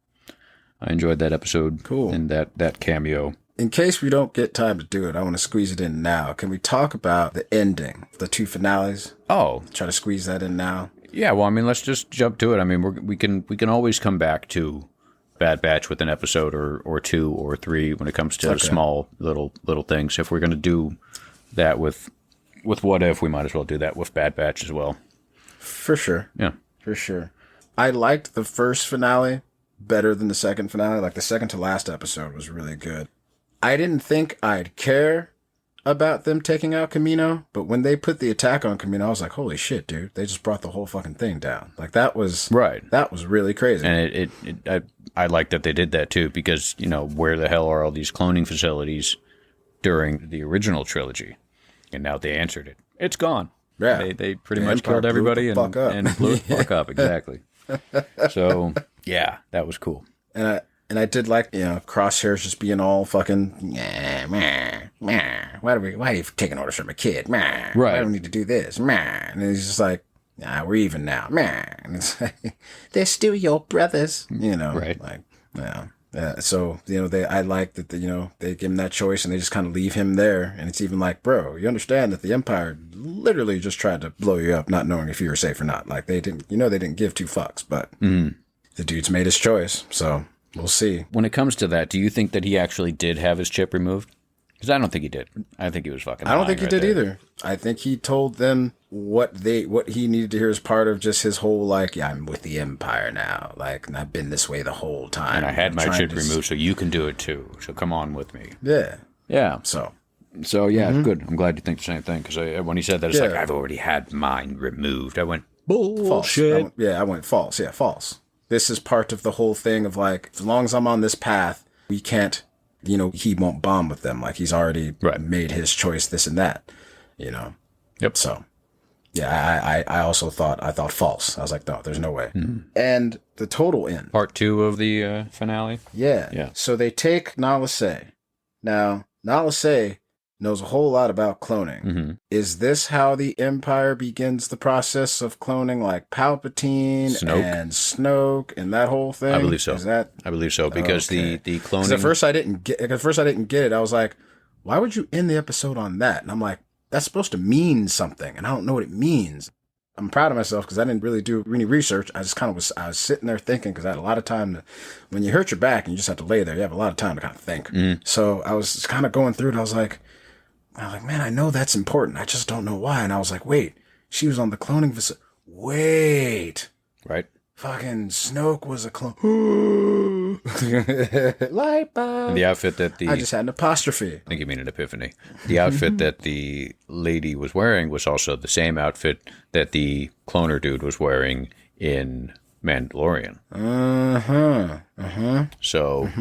I enjoyed that episode. Cool. And that cameo. In case we don't get time to do it, I want to squeeze it in now. Can we talk about the ending, the 2 finales? Oh. Try to squeeze that in now. Yeah, well, let's just jump to it. We can always come back to Bad Batch with an episode or 2 or 3 when it comes to small little things. If we're going to do that with What If, we might as well do that with Bad Batch as well. For sure. Yeah. For sure. I liked the first finale better than the second finale. Like, the second to last episode was really good. I didn't think I'd care about them taking out Camino, but when they put the attack on Camino, I was like, holy shit, dude. They just brought the whole fucking thing down. Like, that was really crazy. And I like that they did that too, because, you know, where the hell are all these cloning facilities during the original trilogy? And now they answered it. It's gone. Yeah. They pretty much killed everybody and blew it the fuck up. Exactly. So, yeah, that was cool. And I did like, you know, Crosshair's just being all fucking, why are you taking orders from a kid? Why do we need to do this? And he's just like, we're even now. And it's like, they're still your brothers, you know. Right. Like, so, you know, I like that, you know, they give him that choice and they just kind of leave him there. And it's even like, bro, you understand that the Empire literally just tried to blow you up, not knowing if you were safe or not. Like, they didn't give two fucks, but the dude's made his choice. So we'll see. When it comes to that, do you think that he actually did have his chip removed? Because I don't think he did. I think he was fucking lying. I don't think he did either. I think he told them what he needed to hear as part of just his whole, like, yeah, I'm with the Empire now. Like, and I've been this way the whole time. And I had my chip removed, so you can do it too. So come on with me. Yeah. Yeah. So yeah, good. I'm glad you think the same thing. Because when he said that, it's like, I've already had mine removed. I went, bullshit. I went false. Yeah, false. This is part of the whole thing of, like, as long as I'm on this path, we can't, you know, he won't bond with them. Like, he's already made his choice, this and that, you know. Yep. So, yeah, I also thought false. I was like, no, there's no way. Mm-hmm. And the total end. Part 2 of the finale. Yeah. So they take Nala Se. Now, Nala Se knows a whole lot about cloning. Mm-hmm. Is this how the Empire begins the process of cloning, like Palpatine and Snoke and that whole thing? I believe so. I believe so, because the cloning. At first I didn't get it. I was like, why would you end the episode on that? And I'm like, that's supposed to mean something, and I don't know what it means. I'm proud of myself because I didn't really do any research. I just kind of I was sitting there thinking, because I had a lot of time when you hurt your back and you just have to lay there, you have a lot of time to kind of think. So I was kind of going through it. I was like, man, I know that's important. I just don't know why. And I was like, wait, she was on the cloning facility. Wait. Right. Fucking Snoke was a clone. Light bulb. And the outfit that I just had an apostrophe. I think you mean an epiphany. The outfit that the lady was wearing was also the same outfit that the cloner dude was wearing in Mandalorian. So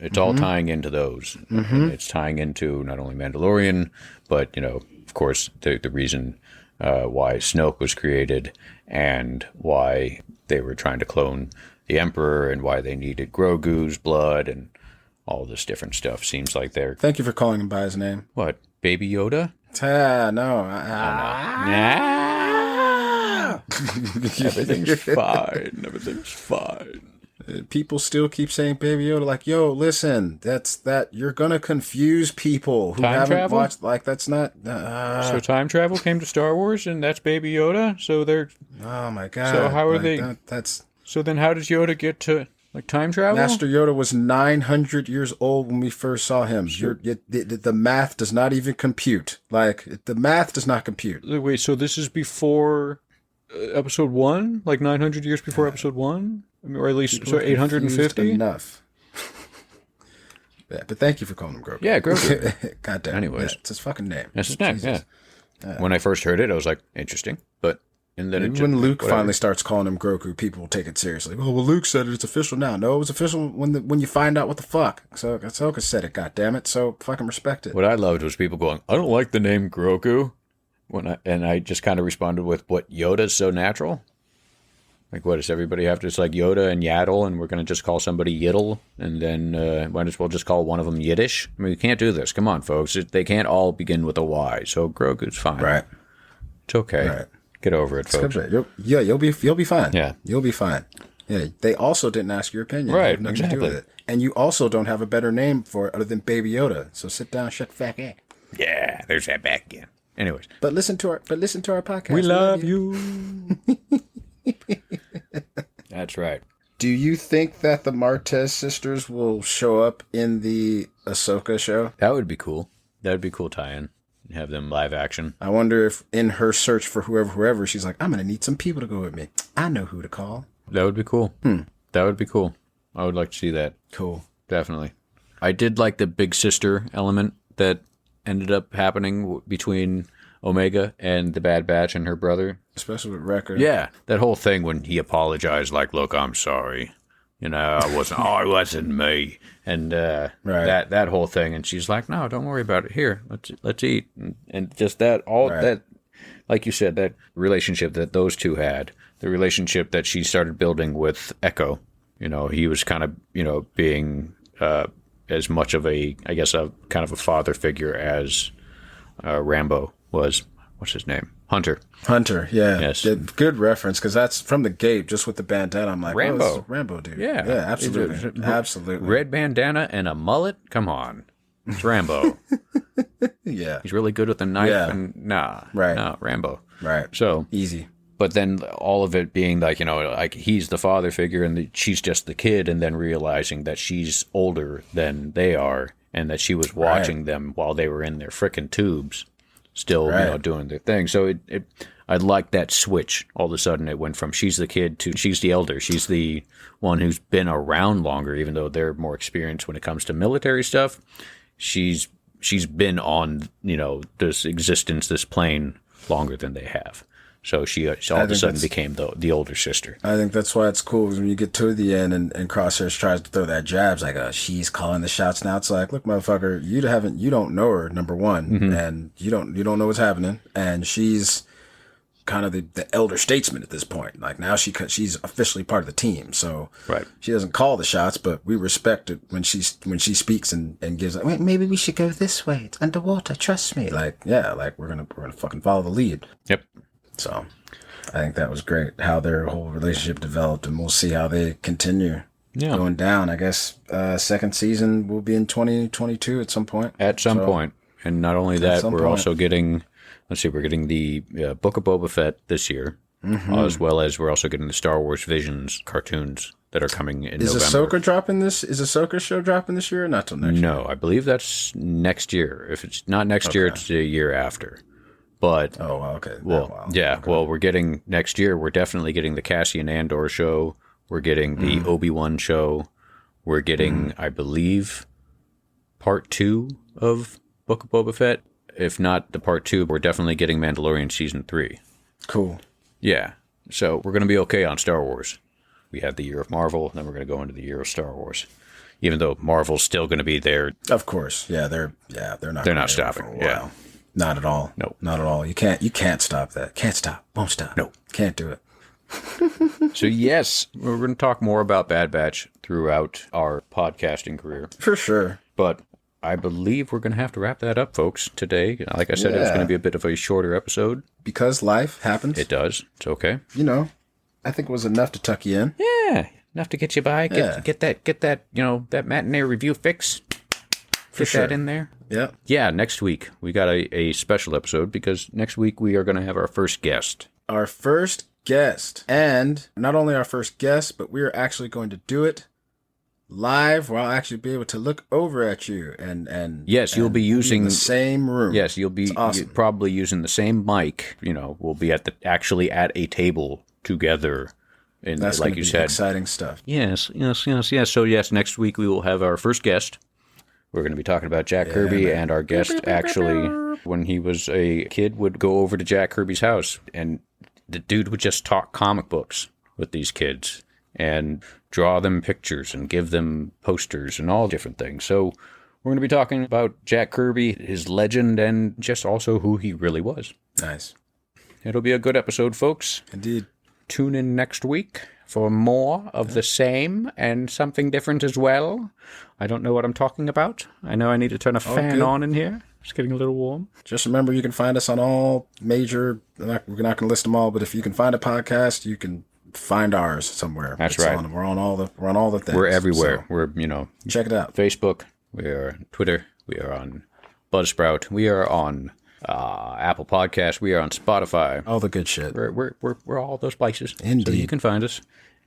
it's all tying into those. And it's tying into not only Mandalorian, but, you know, of course, the reason why Snoke was created and why they were trying to clone the Emperor and why they needed Grogu's blood and all this different stuff. Seems like they're... Thank you for calling him by his name. What? Baby Yoda? No. Everything's fine. Everything's fine. People still keep saying Baby Yoda, like, yo, listen, you're gonna confuse people who haven't watched, like, that's not... So time travel came to Star Wars, and that's Baby Yoda? So they're... Oh, my God. So how are they... That's... So then how does Yoda get to, like, time travel? Master Yoda was 900 years old when we first saw him. Sure. The math does not even compute. Like, the math does not compute. Wait, so this is before episode 1? Like 900 years before episode 1? Or at least 850? Enough. Yeah, but thank you for calling him Grogu. Yeah, Grogu. God damn. Anyways. Yeah, it's his fucking name. That's his name, yeah. When I first heard it, I was like, interesting. But and then when Luke finally starts calling him Grogu, people will take it seriously. Oh, well, Luke said it. It's official now. No, it was official when you find out what the fuck. So Ahsoka said it, goddammit. So fucking respect it. What I loved was people going, I don't like the name Grogu. And I just kind of responded with, what, Yoda's so natural? Like, what, does everybody have to, it's like Yoda and Yaddle, and we're going to just call somebody Yiddle, and then might as well just call one of them Yiddish? I mean, we can't do this. Come on, folks. They can't all begin with a Y, so Grogu's fine. Right. It's okay. Right. Get over it, folks. You'll be fine. Yeah. You'll be fine. Yeah, they also didn't ask your opinion. Right, nothing exactly. to do with it. And you also don't have a better name for it other than Baby Yoda. So sit down, shut the fuck up. Yeah, there's that back again. Anyways. But listen to our podcast. We love you. That's right. Do you think that the Martez sisters will show up in the Ahsoka show? That would be cool. That would be cool tie-in. Have them live action. I wonder if in her search for whoever, she's like, I'm going to need some people to go with me. I know who to call. That would be cool. That would be cool. I would like to see that. Cool. Definitely. I did like the big sister element that ended up happening between Omega and the Bad Batch and her brother. Especially with Wrecker. Yeah. That whole thing when he apologized, like, look, I'm sorry. You know, I wasn't me. And that whole thing. And she's like, no, don't worry about it. Here, let's eat. And just that, that, like you said, that relationship that those two had, the relationship that she started building with Echo. You know, he was kind of, being as much of a kind of a father figure as Rambo was. What's his name? Hunter, yeah. Yes. Good reference, because that's from the gate, just with the bandana. I'm like, Rambo. Oh, this is Rambo, dude. Yeah, absolutely. Absolutely. Red bandana and a mullet? Come on. It's Rambo. Yeah. He's really good with a knife and Rambo. Right. So easy. But then all of it being like, like he's the father figure and she's just the kid, and then realizing that she's older than they are and that she was watching them while they were in their frickin' tubes, still, doing their thing. So I like that switch. All of a sudden it went from she's the kid to she's the elder. She's the one who's been around longer, even though they're more experienced when it comes to military stuff. She's been on, this existence, this plane longer than they have. So she all of a sudden became the older sister. I think that's why it's cool, when you get to the end and Crosshairs tries to throw that jabs, like, she's calling the shots now. It's like, look, motherfucker, you don't know her, number one, and you don't know what's happening, and she's kind of the elder statesman at this point. Like, now she's officially part of the team, so she doesn't call the shots, but we respect it when she speaks and gives like, wait, maybe we should go this way. It's underwater. Trust me. Like, yeah, like we're gonna fucking follow the lead. Yep. So I think that was great, how their whole relationship developed, and we'll see how they continue going down. I guess second season will be in 2022 at some point. At some point. And not only that, we're also getting, we're getting the Book of Boba Fett this year, as well as we're also getting the Star Wars Visions cartoons that are coming in November. Is Ahsoka show dropping this year or not till next year? No, I believe that's next year. If it's not next year, it's the year after. But okay. Well, we're getting next year. We're definitely getting the Cassian Andor show. We're getting the Obi-Wan show. We're getting, I believe, part 2 of Book of Boba Fett. If not the part 2, we're definitely getting Mandalorian season 3. Cool. Yeah. So we're going to be okay on Star Wars. We have the year of Marvel, then we're going to go into the year of Star Wars. Even though Marvel's still going to be there. Of course. Yeah, they're not stopping. Yeah. Not at all. No. Not at all. You can't stop that. Can't stop. Won't stop. No. Can't do it. So yes, we're going to talk more about Bad Batch throughout our podcasting career. For sure. But I believe we're going to have to wrap that up, folks, today. Like I said, it's going to be a bit of a shorter episode. Because life happens. It does. It's okay. I think it was enough to tuck you in. Yeah. Enough to get you by. Get that, that matinee review fix. Get that in there. Yeah. Yeah, next week we got a special episode, because next week we are going to have our first guest. Our first guest. And not only our first guest, but we are actually going to do it live, where I'll actually be able to look over at you and yes, you'll be using the same room. Yes, you'll be probably using the same mic. We'll be at a table together. And that's like you said, exciting stuff. Yes. So yes, next week we will have our first guest. We're going to be talking about Jack Kirby, and our guest actually, when he was a kid, would go over to Jack Kirby's house, and the dude would just talk comic books with these kids and draw them pictures and give them posters and all different things. So we're going to be talking about Jack Kirby, his legend, and just also who he really was. Nice. It'll be a good episode, folks. Indeed. Tune in next week for more of the same and something different as well. I don't know what I'm talking about. I know I need to turn a fan on in here. It's getting a little warm. Just remember, you can find us on all major, we're not going to list them all, but if you can find a podcast, you can find ours somewhere. That's right. We're on all the things. We're everywhere. So, we're, check it out. Facebook. We are on Twitter. We are on Buzzsprout. We are on Apple Podcasts. We are on Spotify. All the good shit. We're all those places. Indeed. So you can find us.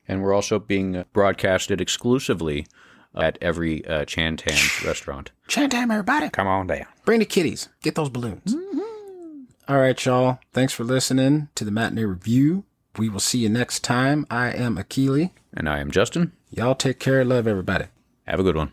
And we're also being broadcasted exclusively at every Chan Tam's restaurant. Chan Tam, everybody. Come on down. Bring the kitties. Get those balloons. Mm-hmm. All right, y'all. Thanks for listening to the Matinee Review We will see you next time. I am Akili. And I am Justin. Y'all take care. Love everybody. Have a good one.